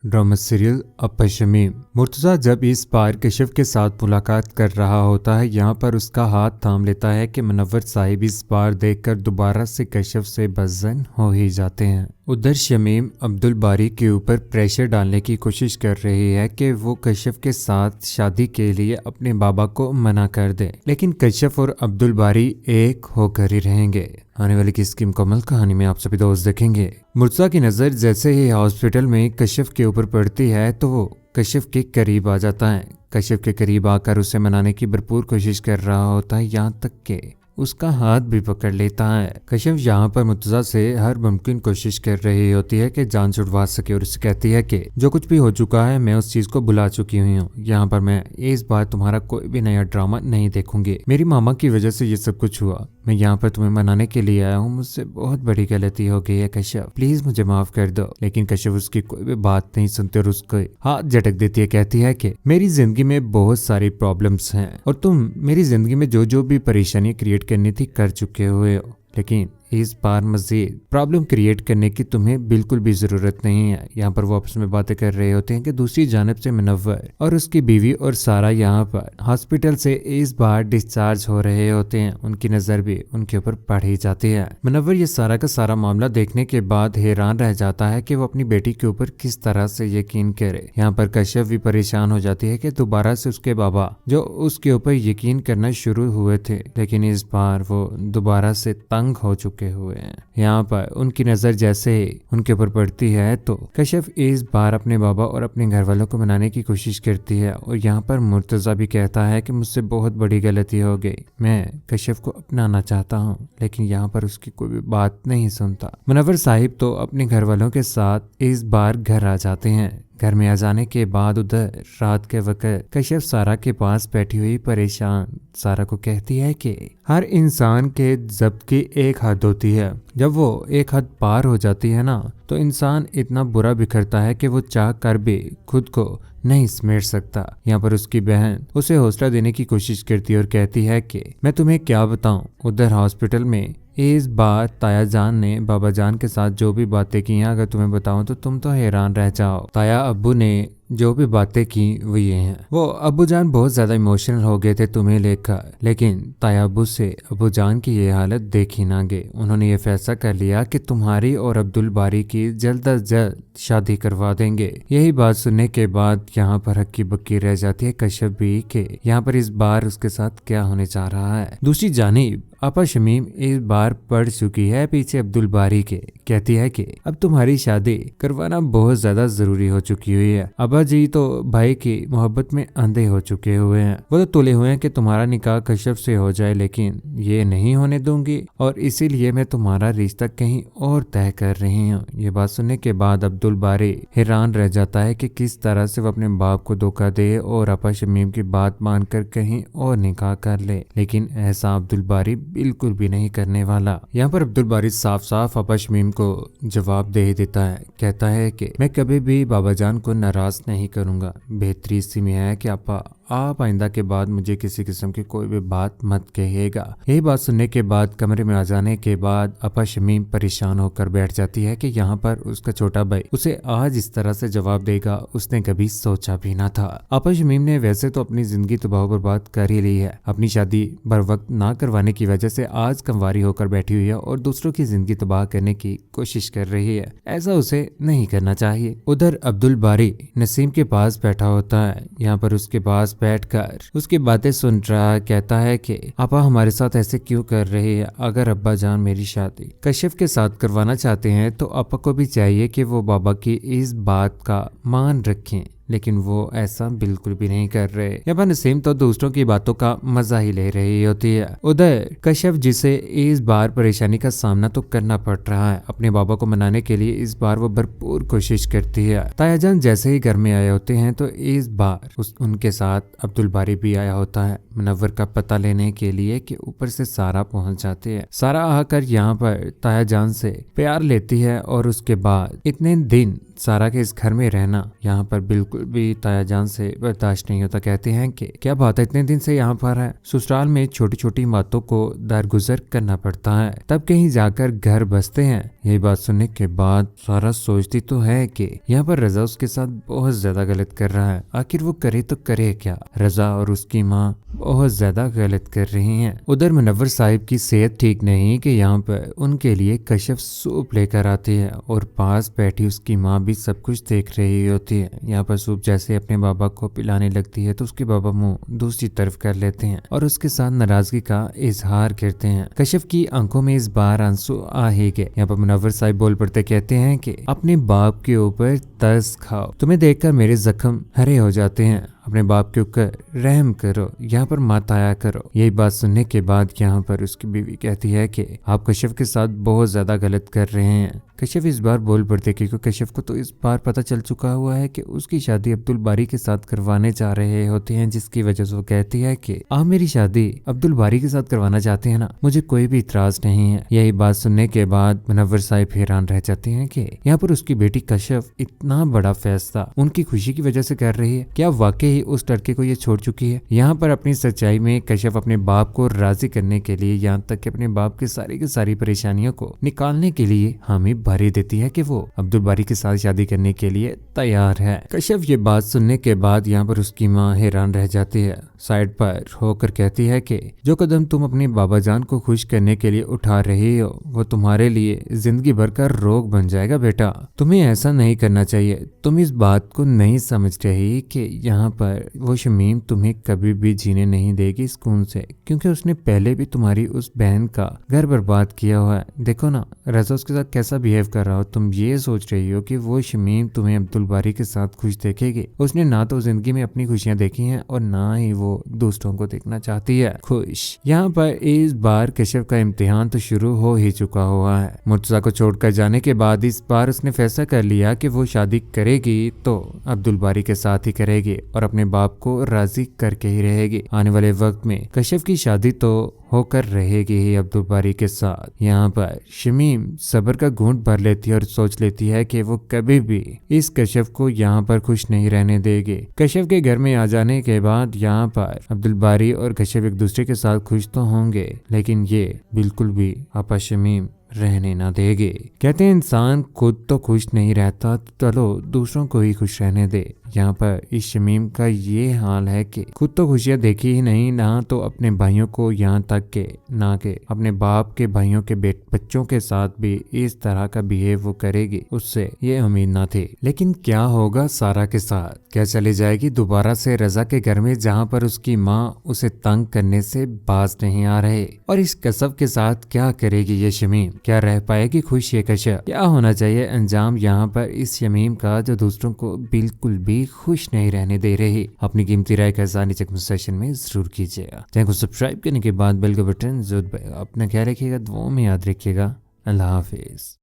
Drama serial अपा शमीम। मुर्तज़ा जब इस बार कशिफ के साथ मुलाकात कर रहा होता है, यहाँ पर उसका हाथ थाम लेता है कि मुनव्वर साहिब इस बार देखकर दोबारा से कशिफ से बज़न हो ही जाते हैं। उधर शमीम अब्दुल बारी के ऊपर प्रेशर डालने की कोशिश कर रही है कि वो कशिफ के साथ शादी के लिए अपने बाबा को मना कर दे, लेकिन कशिफ और अब्दुल बारी एक होकर ही रहेंगे। आने वाली की इसकी मुकम्मल कहानी में आप सभी दोस्त देखेंगे। मुर्तज़ा की नज़र जैसे ही हॉस्पिटल में कशिफ के ऊपर पड़ती है तो वो कशिफ के करीब आ जाता है। कशिफ के करीब आकर उसे मनाने की भरपूर कोशिश कर रहा होता है, यहाँ तक कि उसका हाथ भी पकड़ लेता है। कशिफ यहाँ पर मुर्तज़ा से हर मुमकिन कोशिश कर रही होती है कि जान छुड़वा सके और उसे कहती है कि जो कुछ भी हो चुका है मैं उस चीज को भुला चुकी हुई हूँ। यहाँ पर मैं इस बार तुम्हारा कोई भी नया ड्रामा नहीं देखूंगी। मेरी मामा की वजह से ये सब कुछ हुआ। मैं यहाँ पर तुम्हें मनाने के लिए आया हूँ। मुझसे बहुत बड़ी गलती हो गई है कशिफ, प्लीज मुझे माफ कर दो। लेकिन कशिफ उसकी कोई भी बात नहीं सुनती और उसको हाथ झटक देती है। कहती है कि मेरी जिंदगी में बहुत सारी प्रॉब्लम्स हैं और तुम मेरी जिंदगी में जो भी परेशानी क्रिएट करनी थी कर चुके हुए हो, लेकिन इस बार मजीद प्रॉब्लम क्रिएट करने की तुम्हें बिल्कुल भी जरूरत नहीं है। यहाँ पर वो आपस में बातें कर रहे होते हैं कि दूसरी जानब से मुनव्वर और उसकी बीवी और सारा यहाँ पर हॉस्पिटल से इस बार डिस्चार्ज हो रहे होते हैं। उनकी नजर भी उनके ऊपर पड़ ही जाती है। मुनव्वर ये सारा का सारा मामला देखने के बाद हैरान रह जाता है कि वो अपनी बेटी के ऊपर किस तरह से यकीन करे। यहाँ पर कशिफ भी परेशान हो जाती है कि दोबारा से उसके बाबा जो उसके ऊपर यकीन करना शुरू हुए थे, लेकिन इस बार वो दोबारा से तंग हो चुके हुए हैं। यहाँ पर उनकी नजर जैसे ही उनके ऊपर पड़ती है तो कशिफ इस बार अपने बाबा और अपने घर वालों को मनाने की कोशिश करती है। और यहाँ पर मुर्तज़ा भी कहता है कि मुझसे बहुत बड़ी गलती हो गई, मैं कशिफ को अपनाना चाहता हूँ, लेकिन यहाँ पर उसकी कोई भी बात नहीं सुनता। मुनव्वर साहिब तो अपने घर वालों के साथ इस बार घर आ जाते हैं। घर में आ जाने के बाद उधर रात के वक्त कशिफ सारा के पास बैठी हुई परेशान सारा को कहती है कि हर इंसान के ज़ब्त की एक हद होती है। जब वो एक हद पार हो जाती है ना तो इंसान इतना बुरा बिखरता है कि वो चाह कर भी खुद को नहीं समेट सकता। यहाँ पर उसकी बहन उसे हौसला देने की कोशिश करती है और कहती है कि मैं तुम्हें क्या बताऊं। उधर हॉस्पिटल में इस बार ताया जान ने बाबा जान के साथ जो भी बातें की हैं, अगर तुम्हें बताऊं तो तुम तो हैरान रह जाओ। ताया अब्बू ने जो भी बातें की वो ये हैं। वो अब्बू जान बहुत ज्यादा इमोशनल हो गए थे तुम्हें लेकर, लेकिन ताया अब्बू से अब्बू जान की ये हालत देख ही ना गए। उन्होंने ये फैसला कर लिया कि तुम्हारी और अब्दुल बारी की जल्द अज जल्द शादी करवा देंगे। यही बात सुनने के बाद यहाँ पर हक्की बक्की रह जाती है कशिफ भी कि यहाँ पर इस बार उसके साथ क्या होने जा रहा है। दूसरी जानिब अपा शमीम इस बार पड़ चुकी है पीछे अब्दुल बारी के। कहती है कि अब तुम्हारी शादी करवाना बहुत ज्यादा जरूरी हो चुकी हुई है। अब्बा जी तो भाई की मोहब्बत में अंधे हो चुके हुए हैं। वो तो तुले हुए हैं कि तुम्हारा निकाह कशिफ से हो जाए, लेकिन ये नहीं होने दूंगी और इसीलिए मैं तुम्हारा रिश्ता कहीं और तय कर रही हूँ। ये बात सुनने के बाद अब्दुल बारी हैरान रह जाता है कि किस तरह से वो अपने बाप को धोखा दे और अपा शमीम की बात मानकर कहीं और निकाह कर ले, लेकिन ऐसा अब्दुल बारी बिल्कुल भी नहीं करने वाला। यहाँ पर अब्दुल बारी साफ साफ अपा शमीम को जवाब दे देता है। कहता है कि मैं कभी भी बाबा जान को नाराज नहीं करूंगा। बेहतरी इसी में है कि आप आइंदा के बाद मुझे किसी किस्म की कोई भी बात मत कहिएगा। यही बात सुनने के बाद कमरे में आ जाने के बाद अपा शमीम परेशान होकर बैठ जाती है कि यहाँ पर उसका छोटा भाई उसे आज इस तरह से जवाब देगा उसने कभी सोचा भी ना था। अपा शमीम ने वैसे तो अपनी जिंदगी तबाह बर्बाद कर ही ली है। अपनी शादी बर वक्त ना करवाने की वजह से आज कंवारी होकर बैठी हुई है और दूसरों की जिंदगी तबाह करने की कोशिश कर रही है। ऐसा उसे नहीं करना चाहिए। उधर अब्दुल बारी नसीम के पास बैठा होता है। यहाँ पर उसके पास बैठकर उसकी बातें सुन रहा है। कहता है कि आपा हमारे साथ ऐसे क्यों कर रहे हैं। अगर अब्बा जान मेरी शादी कशिफ के साथ करवाना चाहते हैं तो आपा को भी चाहिए कि वो बाबा की इस बात का मान रखें, लेकिन वो ऐसा बिल्कुल भी नहीं कर रहे। यहाँ नसीम तो दूसरों की बातों का मजा ही ले रही होती है। उधर कशिफ जिसे इस बार परेशानी का सामना तो करना पड़ रहा है, अपने बाबा को मनाने के लिए इस बार वो भरपूर कोशिश करती है। तायाजान जैसे ही घर में आए होते हैं तो इस बार उनके साथ अब्दुल बारी भी आया होता है मुनव्वर का पता लेने के लिए कि ऊपर से सारा पहुंच जाती है। सारा आकर यहाँ पर तायाजान से प्यार लेती है और उसके बाद इतने दिन सारा के इस घर में रहना यहाँ पर बिल्कुल भी ताया जान से बर्दाश्त नहीं होता। कहते हैं कि क्या बात है, इतने दिन से यहाँ पर है। ससुराल में छोटी छोटी बातों को दरगुजर करना पड़ता है, तब कहीं जाकर घर बसते हैं। यही बात सुनने के बाद सारा सोचती तो है कि यहाँ पर रजा उसके साथ बहुत ज्यादा गलत कर रहा है। आखिर वो करे तो करे क्या। रजा और उसकी माँ बहुत ज्यादा गलत कर रही हैं। उधर मुनव्वर साहिब की सेहत ठीक नहीं कि यहाँ पर उनके लिए कशफ सूप लेकर आती है और पास बैठी उसकी माँ भी सब कुछ देख रही होती है। यहाँ पर सूप जैसे अपने बाबा को पिलाने लगती है तो उसके बाबा मुंह दूसरी तरफ कर लेते हैं और उसके साथ नाराजगी का इजहार करते हैं। कशफ की आंखों में इस बार आंसू आ ही गए। यहाँ पर मुनव्वर साहिब बोल पड़ते, कहते हैं कि अपने बाप के ऊपर तरस खाओ, तुम्हें देखकर मेरे जख्म हरे हो जाते हैं। अपने बाप के ऊपर रहम करो, यहाँ पर मत आया करो। यही बात सुनने के बाद यहाँ पर उसकी बीवी कहती है कि आप कशफ के साथ बहुत ज्यादा गलत कर रहे हैं। कशफ इस बार बोल पड़ते क्योंकि कशफ को तो इस बार पता चल चुका हुआ है कि उसकी शादी अब्दुल बारी के साथ करवाने जा रहे होते हैं, जिसकी वजह से वो कहती है कि आप मेरी शादी अब्दुल बारी के साथ करवाना चाहते हैं ना, मुझे कोई भी इतराज नहीं है। यही बात सुनने के बाद मुनव्वर साहिब हैरान रह जाते हैं कि यहाँ पर उसकी बेटी कशफ इतना बड़ा फैसला उनकी खुशी की वजह से कर रही है। क्या वाकई उस लड़के को ये छोड़ चुकी है। यहाँ पर अपनी सच्चाई में कशफ अपने बाप को राजी करने के लिए, यहाँ तक कि अपने बाप की सारी परेशानियों को निकालने के लिए हमें भरी देती है कि वो अब्दुल बारी के साथ शादी करने के लिए तैयार है। कशफ ये बात सुनने के बाद यहाँ पर उसकी माँ हैरान रह जाती है। साइड पर होकर कहती है कि जो कदम तुम अपने बाबा जान को खुश करने के लिए उठा रही हो वो तुम्हारे लिए जिंदगी भर का रोग बन जाएगा बेटा, तुम्हें ऐसा नहीं करना चाहिए। तुम इस बात को नहीं समझ रही कि यहाँ पर वो शमीम तुम्हें कभी भी जीने नहीं देगी सुकून से, क्योंकि उसने पहले भी तुम्हारी उस बहन का घर बर्बाद किया हुआ है। देखो ना रजा उसके साथ कैसा बिहेव कर रहा हो। तुम ये सोच रही हो कि वो शमीम तुम्हें अब्दुल बारी के साथ खुश देखेगी। उसने ना तो जिंदगी में अपनी खुशियां देखी हैं और ना ही वो दूसरों को देखना चाहती है खुश। यहाँ पर इस बार कशफ का इम्तिहान तो शुरू हो ही चुका हुआ है। मुर्तजा को छोड़कर जाने के बाद इस बार उसने फैसला कर लिया कि वो शादी करेगी तो अब्दुल बारी के साथ ही करेगी और अपने बाप को राजी करके ही रहेगी। आने वाले वक्त में कशफ की शादी तो होकर रहेगी ही अब्दुल बारी के साथ। यहाँ पर शमीम सब्र का घूंट भर लेती है और सोच लेती है कि वो कभी भी इस कशफ को यहाँ पर खुश नहीं रहने देगी। कशफ के घर में आ जाने के बाद यहाँ पर अब्दुल बारी और कशफ एक दूसरे के साथ खुश तो होंगे, लेकिन ये बिल्कुल भी आपा शमीम रहने ना देगी। कहते हैं इंसान खुद तो खुश नहीं रहता तो चलो दूसरों को ही खुश रहने दे। यहाँ पर इस शमीम का ये हाल है कि खुद तो खुशियां देखी ही नहीं, ना तो अपने भाइयों को, यहाँ तक के ना के अपने बाप के भाइयों के बच्चों के साथ भी इस तरह का बिहेव वो करेगी, उससे ये उम्मीद ना थी। लेकिन क्या होगा सारा के साथ? क्या चली जाएगी दोबारा से रजा के घर में जहाँ पर उसकी माँ उसे तंग करने से बाज नहीं आ रहे? और इस कसब के साथ क्या करेगी ये शमीम? क्या रह पाएगी खुश ये कशफ? क्या होना चाहिए अंजाम यहाँ पर इस शमीम का जो दूसरों को बिल्कुल भी खुश नहीं रहने दे रही? अपनी कीमती राय का इज़हार नीचे कमेंट सेक्शन में जरूर कीजिएगा। चैनल को सब्सक्राइब करने के बाद बेल का बटन जरूर दबाइएगा। अपना ख्याल रखिएगा, दुआओं में याद रखिएगा। अल्लाह हाफिज।